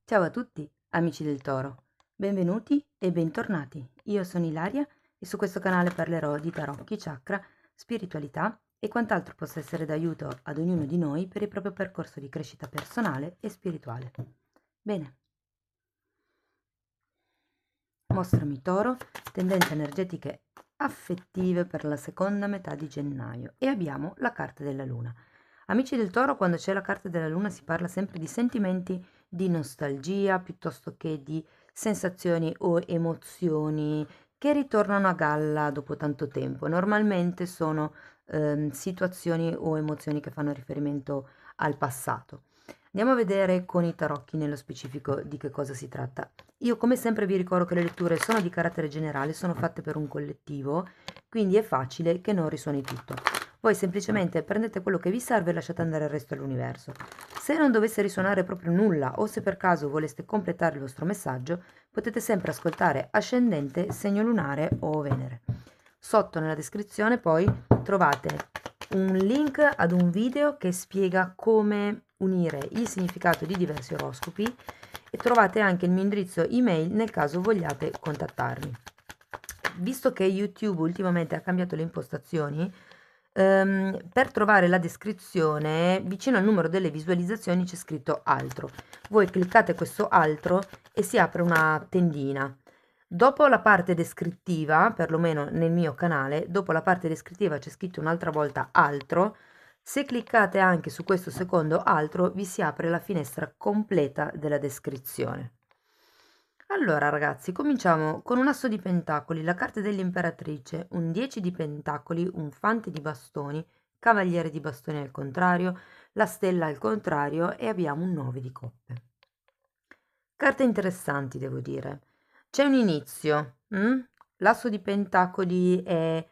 Ciao a tutti, amici del Toro. Benvenuti e bentornati. Io sono Ilaria e su questo canale parlerò di tarocchi, chakra, spiritualità e quant'altro possa essere d'aiuto ad ognuno di noi per il proprio percorso di crescita personale e spirituale. Bene. Mostrami Toro, tendenze energetiche affettive per la seconda metà di gennaio e abbiamo la carta della Luna. Amici del Toro, quando c'è la carta della Luna si parla sempre di sentimenti di nostalgia piuttosto che di sensazioni o emozioni che ritornano a galla dopo tanto tempo. Normalmente sono situazioni o emozioni che fanno riferimento al passato. Andiamo a vedere con i tarocchi nello specifico di che cosa si tratta. Io come sempre vi ricordo che le letture sono di carattere generale, sono fatte per un collettivo, quindi è facile che non risuoni tutto. Voi semplicemente prendete quello che vi serve e lasciate andare il resto all'universo. Se non dovesse risuonare proprio nulla o se per caso voleste completare il vostro messaggio, potete sempre ascoltare ascendente, segno lunare o Venere. Sotto nella descrizione poi trovate un link ad un video che spiega come unire il significato di diversi oroscopi e trovate anche il mio indirizzo email nel caso vogliate contattarmi. Visto che YouTube ultimamente ha cambiato le impostazioni, per trovare la descrizione vicino al numero delle visualizzazioni c'è scritto altro. Voi cliccate questo altro e si apre una tendina. Dopo la parte descrittiva, perlomeno nel mio canale, dopo la parte descrittiva c'è scritto un'altra volta altro. Se cliccate anche su questo secondo altro vi si apre la finestra completa della descrizione. Allora ragazzi, cominciamo con un asso di pentacoli, la carta dell'imperatrice, un 10 di pentacoli, un fante di bastoni, cavaliere di bastoni al contrario, la stella al contrario e abbiamo un 9 di coppe. Carte interessanti devo dire. C'è un inizio, l'asso di pentacoli è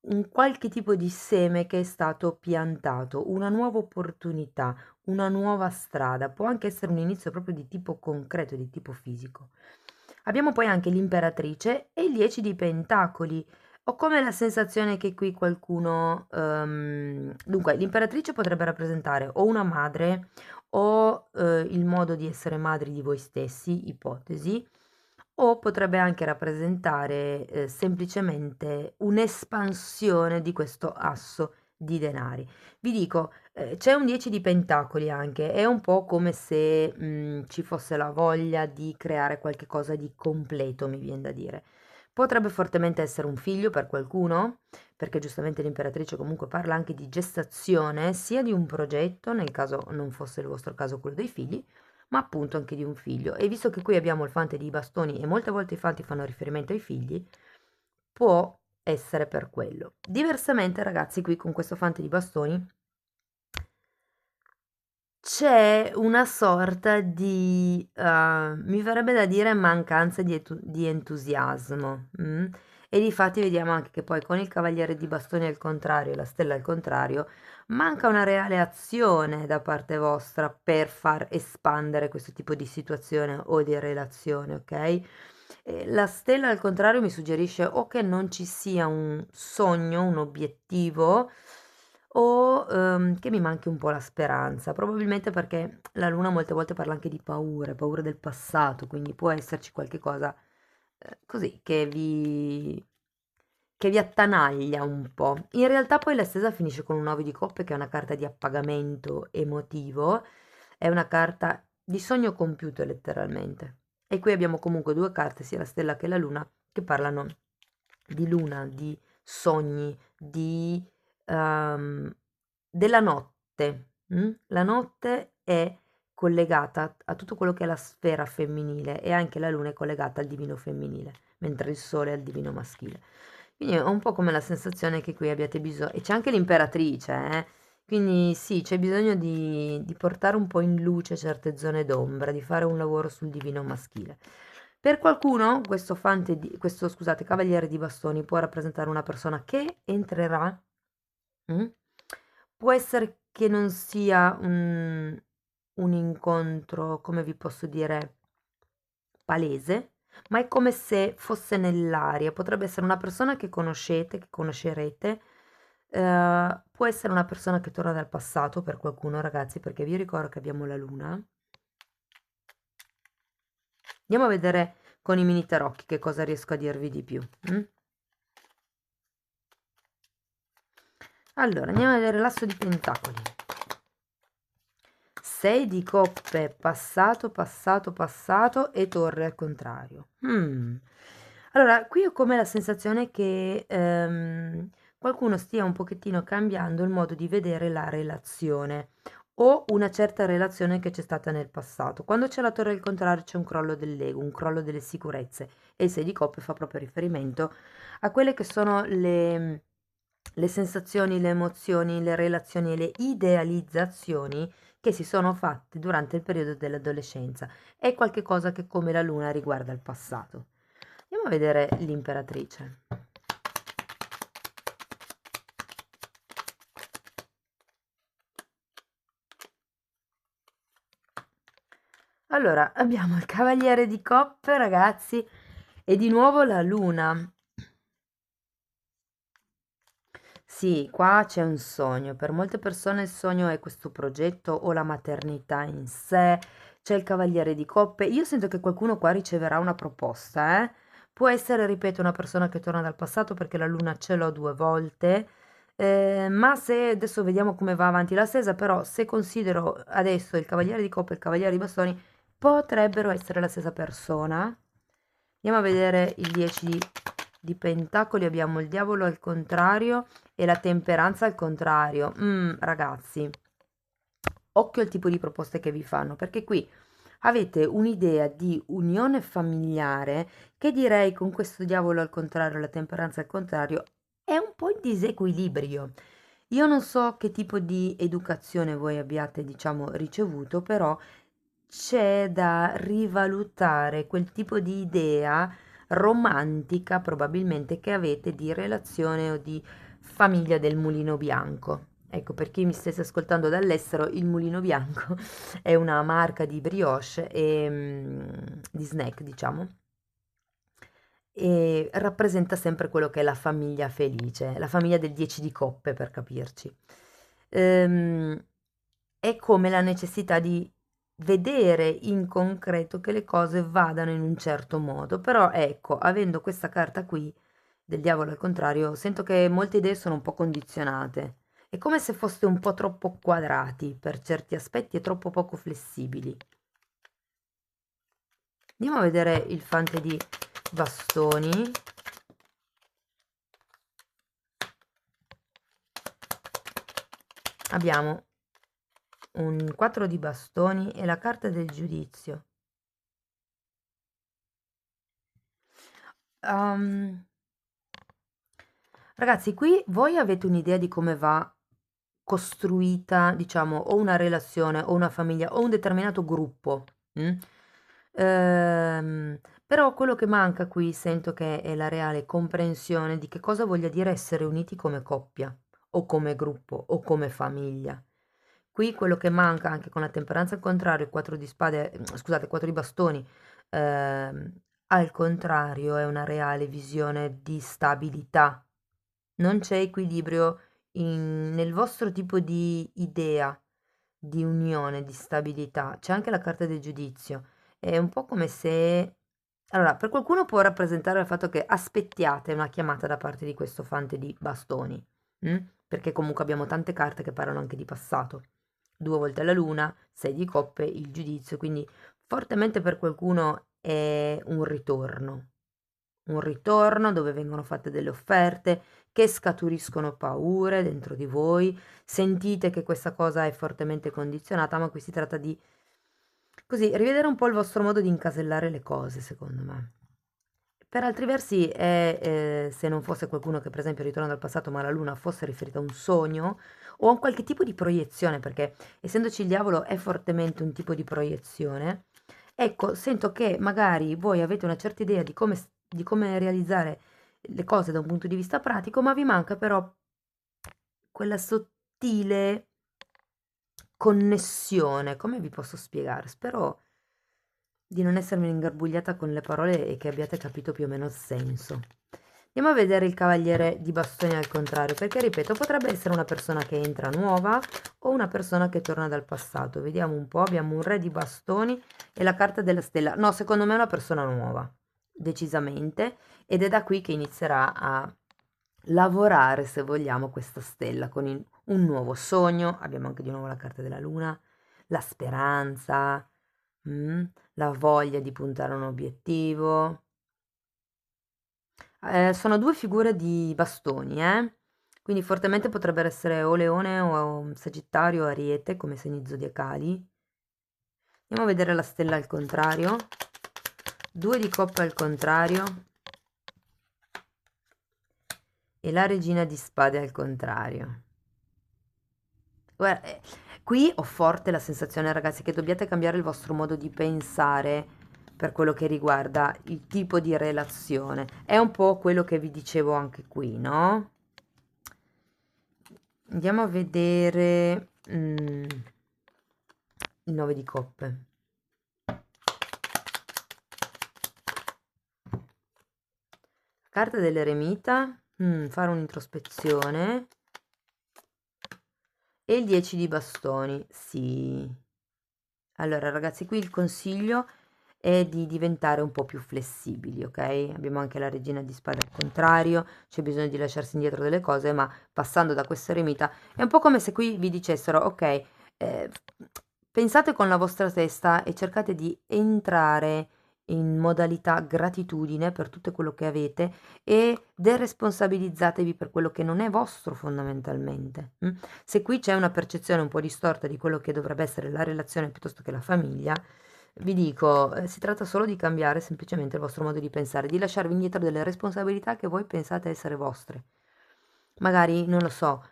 un qualche tipo di seme che è stato piantato, una nuova opportunità, una nuova strada, può anche essere un inizio proprio di tipo concreto, di tipo fisico. Abbiamo poi anche l'imperatrice e il 10 di pentacoli. Ho come la sensazione che qui qualcuno... dunque, l'imperatrice potrebbe rappresentare o una madre o il modo di essere madri di voi stessi, ipotesi, o potrebbe anche rappresentare semplicemente un'espansione di questo asso di denari. Vi dico, c'è un 10 di pentacoli anche, è un po' come se ci fosse la voglia di creare qualche cosa di completo, mi viene da dire. Potrebbe fortemente essere un figlio per qualcuno, perché giustamente l'imperatrice comunque parla anche di gestazione, sia di un progetto, nel caso non fosse il vostro caso quello dei figli, ma appunto anche di un figlio. E visto che qui abbiamo il fante di bastoni e molte volte i fanti fanno riferimento ai figli, può essere per quello. Diversamente, ragazzi, qui con questo fante di bastoni c'è una sorta di, mi verrebbe da dire mancanza di entusiasmo, e difatti vediamo anche che poi con il cavaliere di bastoni al contrario e la stella al contrario, manca una reale azione da parte vostra per far espandere questo tipo di situazione o di relazione, ok? La stella al contrario mi suggerisce o che non ci sia un sogno, un obiettivo, o che mi manchi un po' la speranza, probabilmente perché la luna molte volte parla anche di paure, paure del passato, quindi può esserci qualche cosa così che vi attanaglia un po'. In realtà poi la stesa finisce con un 9 di coppe che è una carta di appagamento emotivo, è una carta di sogno compiuto letteralmente. E qui abbiamo comunque due carte, sia la stella che la luna, che parlano di luna, di sogni, di della notte. La notte è collegata a tutto quello che è la sfera femminile e anche la luna è collegata al divino femminile, mentre il sole è al divino maschile. Quindi ho un po' come la sensazione che qui abbiate bisogno, e c'è anche l'imperatrice, quindi sì, c'è bisogno di portare un po' in luce certe zone d'ombra, di fare un lavoro sul divino maschile. Per qualcuno questo, scusate, cavaliere di bastoni può rappresentare una persona che entrerà. mm? Può essere che non sia un incontro, come vi posso dire, palese, ma è come se fosse nell'aria. Potrebbe essere una persona che conoscete, che conoscerete, può essere una persona che torna dal passato per qualcuno, ragazzi, perché vi ricordo che abbiamo la luna. Andiamo a vedere con i mini tarocchi che cosa riesco a dirvi di più. Allora, andiamo a vedere l'asso di pentacoli. 6 di coppe, passato, passato, passato e torre al contrario. Allora, qui ho come la sensazione che qualcuno stia un pochettino cambiando il modo di vedere la relazione o una certa relazione che c'è stata nel passato. Quando c'è la torre al contrario c'è un crollo dell'ego, un crollo delle sicurezze e il 6 di coppe fa proprio riferimento a quelle che sono le sensazioni, le emozioni, le relazioni e le idealizzazioni che si sono fatte durante il periodo dell'adolescenza. È qualcosa che come la luna riguarda il passato. Andiamo a vedere l'imperatrice. Allora, abbiamo il cavaliere di coppe, ragazzi, e di nuovo la luna. Sì, qua c'è un sogno. Per molte persone il sogno è questo progetto o la maternità in sé. C'è il cavaliere di coppe. Io sento che qualcuno qua riceverà una proposta, eh? Può essere, ripeto, una persona che torna dal passato perché la luna ce l'ho 2 volte. Ma se adesso vediamo come va avanti la stesa, però se considero adesso il cavaliere di coppe e il cavaliere di bastoni, potrebbero essere la stessa persona. Andiamo a vedere il 10 di pentacoli, abbiamo il diavolo al contrario e la temperanza al contrario. Ragazzi, occhio al tipo di proposte che vi fanno, perché qui avete un'idea di unione familiare che direi con questo diavolo al contrario, la temperanza al contrario, è un po' in disequilibrio. Io non so che tipo di educazione voi abbiate, diciamo, ricevuto, però c'è da rivalutare quel tipo di idea romantica probabilmente che avete di relazione o di famiglia del mulino bianco. Ecco, per chi mi stesse ascoltando dall'estero, il mulino bianco è una marca di brioche di snack, diciamo, e rappresenta sempre quello che è la famiglia felice, la famiglia del 10 di coppe per capirci. Ehm, è come la necessità di vedere in concreto che le cose vadano in un certo modo, però ecco, avendo questa carta qui del diavolo al contrario, sento che molte idee sono un po' condizionate. È come se foste un po' troppo quadrati per certi aspetti e troppo poco flessibili. Andiamo a vedere il fante di bastoni. Abbiamo un 4 di bastoni e la carta del giudizio. Ragazzi, qui voi avete un'idea di come va costruita, diciamo, o una relazione o una famiglia o un determinato gruppo. mm? Però quello che manca qui sento che è la reale comprensione di che cosa voglia dire essere uniti come coppia o come gruppo o come famiglia. Qui quello che manca anche con la temperanza al contrario, il 4 di spade, scusate, 4 di bastoni, ehm, al contrario è una reale visione di stabilità. Non c'è equilibrio nel vostro tipo di idea di unione, di stabilità. C'è anche la carta del giudizio. È un po' come se... Allora, per qualcuno può rappresentare il fatto che aspettiate una chiamata da parte di questo fante di bastoni, mm? Perché comunque abbiamo tante carte che parlano anche di passato. 2 volte la luna, 6 di coppe, il giudizio, quindi fortemente per qualcuno è un ritorno dove vengono fatte delle offerte che scaturiscono paure dentro di voi, sentite che questa cosa è fortemente condizionata, ma qui si tratta di così rivedere un po' il vostro modo di incasellare le cose, secondo me. Per altri versi è, se non fosse qualcuno che per esempio ritorna dal passato, ma la luna fosse riferita a un sogno o a un qualche tipo di proiezione, perché essendoci il diavolo è fortemente un tipo di proiezione. Ecco, sento che magari voi avete una certa idea di come realizzare le cose da un punto di vista pratico, ma vi manca però quella sottile connessione. Come vi posso spiegare? Spero di non essermi ingarbugliata con le parole e che abbiate capito più o meno il senso. Andiamo a vedere il cavaliere di bastoni al contrario, perché ripeto, potrebbe essere una persona che entra nuova o una persona che torna dal passato. Vediamo un po', abbiamo un re di bastoni e la carta della stella. No, secondo me è una persona nuova, decisamente, ed è da qui che inizierà a lavorare, se vogliamo, questa stella con un nuovo sogno. Abbiamo anche di nuovo la carta della luna, la speranza, mm, la voglia di puntare a un obiettivo. Sono due figure di bastoni, quindi fortemente potrebbero essere o Leone o Sagittario o Ariete come segni zodiacali. Andiamo a vedere la stella al contrario. Due di coppe al contrario. E la regina di spade al contrario. Guarda, qui ho forte la sensazione, ragazzi, che dobbiate cambiare il vostro modo di pensare per quello che riguarda il tipo di relazione. È un po' quello che vi dicevo anche qui, no? Andiamo a vedere il 9 di coppe. Carta dell'eremita, fare un'introspezione. E il 10 di bastoni, sì. Allora, ragazzi, qui il consiglio è di diventare un po' più flessibili, ok? Abbiamo anche la regina di spade al contrario, c'è bisogno di lasciarsi indietro delle cose, ma passando da questa eremita è un po' come se qui vi dicessero, ok, pensate con la vostra testa e cercate di entrare in modalità gratitudine per tutto quello che avete e deresponsabilizzatevi per quello che non è vostro fondamentalmente. Se qui c'è una percezione un po' distorta di quello che dovrebbe essere la relazione piuttosto che la famiglia, vi dico, si tratta solo di cambiare semplicemente il vostro modo di pensare, di lasciarvi indietro delle responsabilità che voi pensate essere vostre. Magari, non lo so,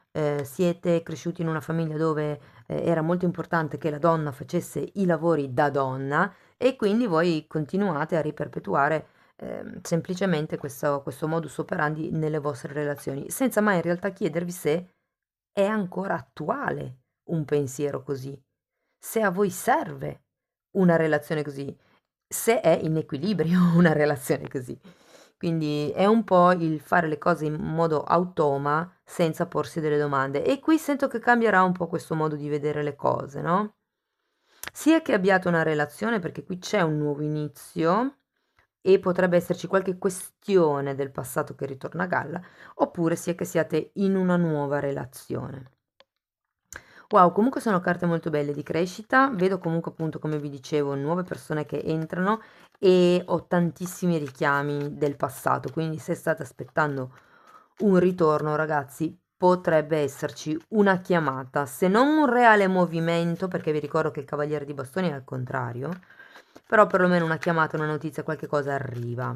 siete cresciuti in una famiglia dove era molto importante che la donna facesse i lavori da donna e quindi voi continuate a riperpetuare semplicemente questo modus operandi nelle vostre relazioni, senza mai in realtà chiedervi se è ancora attuale un pensiero così, se a voi serve una relazione così, se è in equilibrio una relazione così. Quindi è un po' il fare le cose in modo automa senza porsi delle domande. E qui sento che cambierà un po' questo modo di vedere le cose, no? Sia che abbiate una relazione, perché qui c'è un nuovo inizio e potrebbe esserci qualche questione del passato che ritorna a galla, oppure sia che siate in una nuova relazione. Wow, comunque sono carte molto belle di crescita, vedo comunque appunto come vi dicevo nuove persone che entrano e ho tantissimi richiami del passato, quindi se state aspettando un ritorno ragazzi potrebbe esserci una chiamata, se non un reale movimento, perché vi ricordo che il cavaliere di bastoni è al contrario, però perlomeno una chiamata, una notizia, qualche cosa arriva.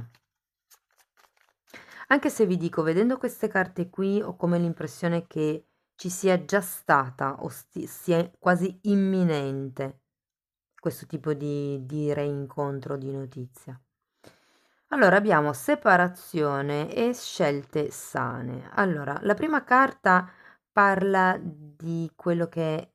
Anche se vi dico, vedendo queste carte qui, ho come l'impressione che ci sia già stata o sia quasi imminente questo tipo di reincontro di notizia. Allora, abbiamo separazione e scelte sane. Allora, la prima carta parla di quello che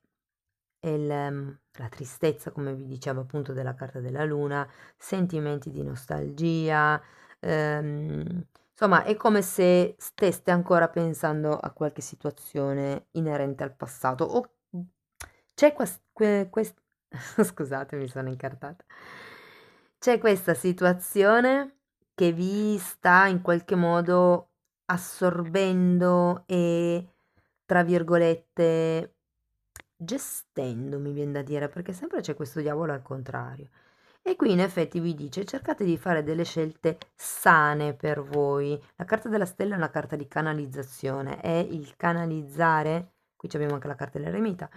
è la tristezza, come vi dicevo appunto della carta della luna, sentimenti di nostalgia, insomma è come se steste ancora pensando a qualche situazione inerente al passato o c'è scusate mi sono incartata, c'è questa situazione che vi sta in qualche modo assorbendo e tra virgolette gestendo, mi vien da dire, perché sempre c'è questo diavolo al contrario. E qui in effetti vi dice cercate di fare delle scelte sane per voi. La carta della stella è una carta di canalizzazione, è il canalizzare, qui abbiamo anche la carta dell'eremita,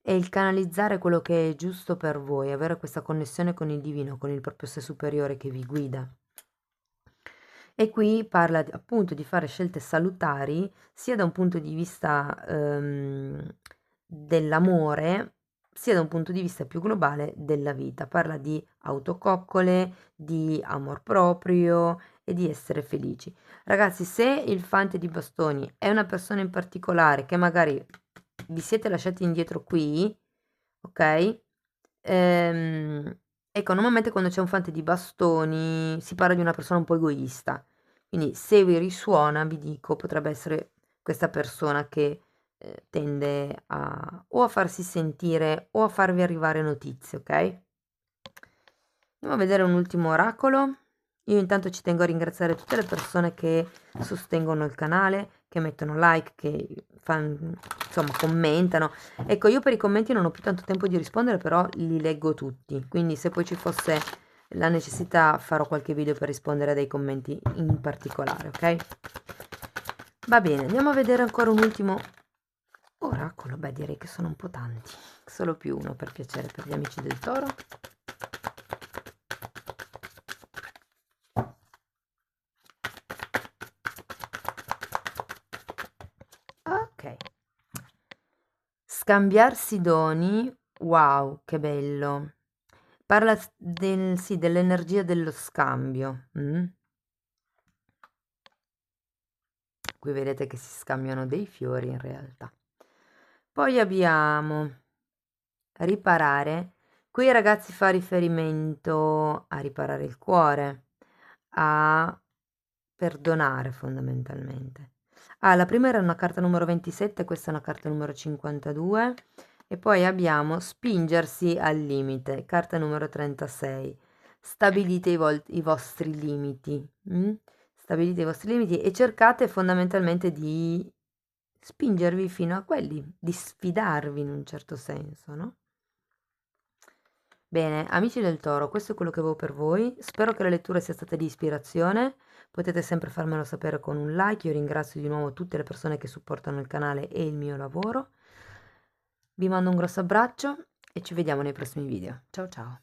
è il canalizzare quello che è giusto per voi, avere questa connessione con il divino, con il proprio sé superiore che vi guida. E qui parla appunto di fare scelte salutari sia da un punto di vista dell'amore, sia da un punto di vista più globale della vita. Parla di autococcole, di amor proprio e di essere felici. Ragazzi, se il fante di bastoni è una persona in particolare che magari vi siete lasciati indietro qui, ok? Ecco, normalmente quando c'è un fante di bastoni si parla di una persona un po' egoista, Quindi se vi risuona, vi dico, potrebbe essere questa persona che tende o a farsi sentire o a farvi arrivare notizie, ok? Andiamo a vedere un ultimo oracolo. Io intanto ci tengo a ringraziare tutte le persone che sostengono il canale, che mettono like, che insomma, commentano. Ecco, io per i commenti non ho più tanto tempo di rispondere, però li leggo tutti. Quindi se poi ci fosse la necessità farò qualche video per rispondere a dei commenti in particolare, ok? Va bene, andiamo a vedere ancora un ultimo oracolo. Beh, direi che sono un po' tanti, solo più uno per piacere per gli amici del Toro. Ok, scambiarsi doni, wow, che bello. Parla sì, dell'energia dello scambio. Qui vedete che si scambiano dei fiori in realtà. Poi abbiamo riparare. Qui ragazzi fa riferimento a riparare il cuore, a perdonare fondamentalmente. La prima era una carta numero 27, questa è una carta numero 52 e poi abbiamo spingersi al limite, carta numero 36. Stabilite i vostri limiti. Stabilite i vostri limiti e cercate fondamentalmente di spingervi fino a quelli, di sfidarvi in un certo senso, no? Bene, amici del Toro, questo è quello che avevo per voi. Spero che la lettura sia stata di ispirazione. Potete sempre farmelo sapere con un like. Io ringrazio di nuovo tutte le persone che supportano il canale e il mio lavoro. Vi mando un grosso abbraccio e ci vediamo nei prossimi video. Ciao ciao!